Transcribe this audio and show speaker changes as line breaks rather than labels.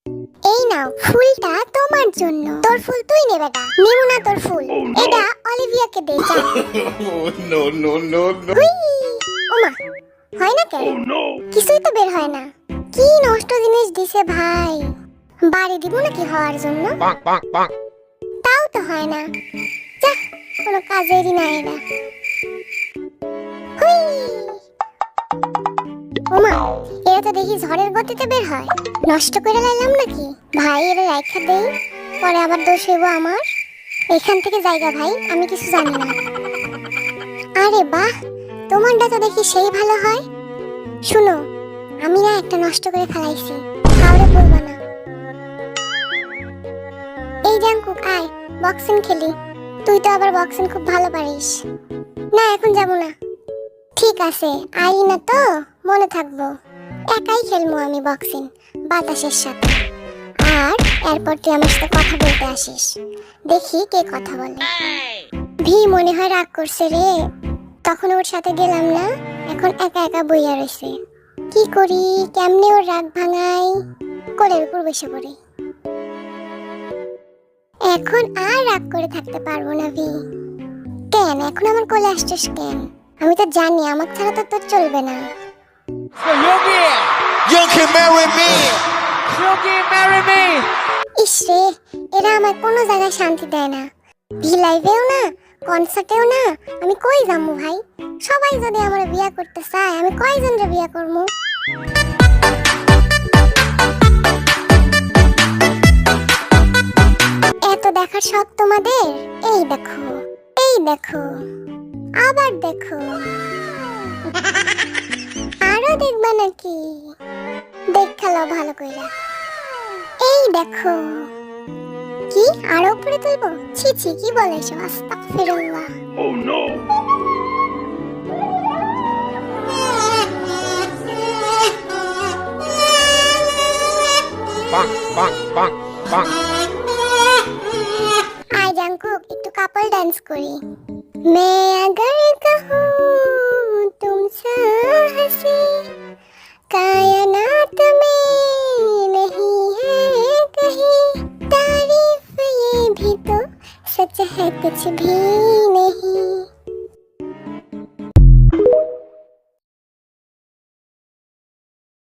এই নাও ফুলটা তোমার জন্য। তোর ফুল তুই নে বেটা, নিমু না তোর ফুল। এটা অলিভিয়াকে দে যা।
No, no, no, no.
হুই, ওমা, হয় না কেন? কিছুই তো বের হয় না। কি নষ্ট জিনিস দিছে ভাই। বাড়ি দিব নাকি হওয়ার জন্য?
Bonk, bonk, bonk.
তাও তো হয় না। যা, কোনো কাজেরই না এটা। হুই, ওমা, এরা তো দেখি ঝড়ের গতিতে বের হয়। নষ্ট করে লাইলাম নাকি? ভাই এরা রাইখা দেই, পরে আবার দোষ হইব আমার। এখান থেকে জায়গা ভাই, আমি কিছু জানি না। আরে বাহ, তোমারটা তো দেখি সেই ভালো হয়। শুনো, আমি না একটা নষ্ট করে ফেলাইছি, কাউরে বলবা না। এই জাঙ্কুক আয়, বক্সিং খেলি। তুই তো আবার বক্সিং খুব ভালো পারিস। না এখন যাব না। ঠিক আছে, আই না তো, মনে থাকবো। একাই খেলবো আমি বক্সিং, বাতাসের সাথে। আর এরপর তুই আমার সাথে কথা বলতে আসিস, দেখি কে কথা বলে। ভি মনে হয় রাগ করছে রে, তখন ওর সাথে গেলাম না, এখন একা একা বইয়া রয়েছে। কি করি, কেমনে ওর রাগ ভাঙাই? কোলের উপর বসে পড়ি। এখন আর রাগ করে থাকতে পারবো না ভি। কেন এখন আমার কোলে আসছিস কেন? আমি তো জানি আমার ছাড়া তো তোর চলবে না।
You can marry me.
ইসরে, এরা আমার কোনো জায়গায় শান্তি দেয় না। ভি লাইভেও না, কনসার্টেও না। আমি কই যাবো ভাই? সবাই যদি আমার বিয়া করতে চায়, আমি কয়জনরে বিয়া করবো? এত দেখার শখ তোমাদের? এই দেখো, এই দেখো, আবার দেখো। আরো দেখবা নাকি? দেখালো ভালো কইরা। এই দেখো। কি আরো উপরে তুলবো? ছি ছি, কি বলে এসব? আস্তাগফিরুল্লাহ।
Oh no.
Bonk, bonk, bonk, bonk.
I Jungkook, একটু কাপল ডান্স করি। मैं अगर कहूँ तुमसे हंसी कायनात में नहीं है कहीं तारीफ ये भी तो सच है कुछ भी नहीं।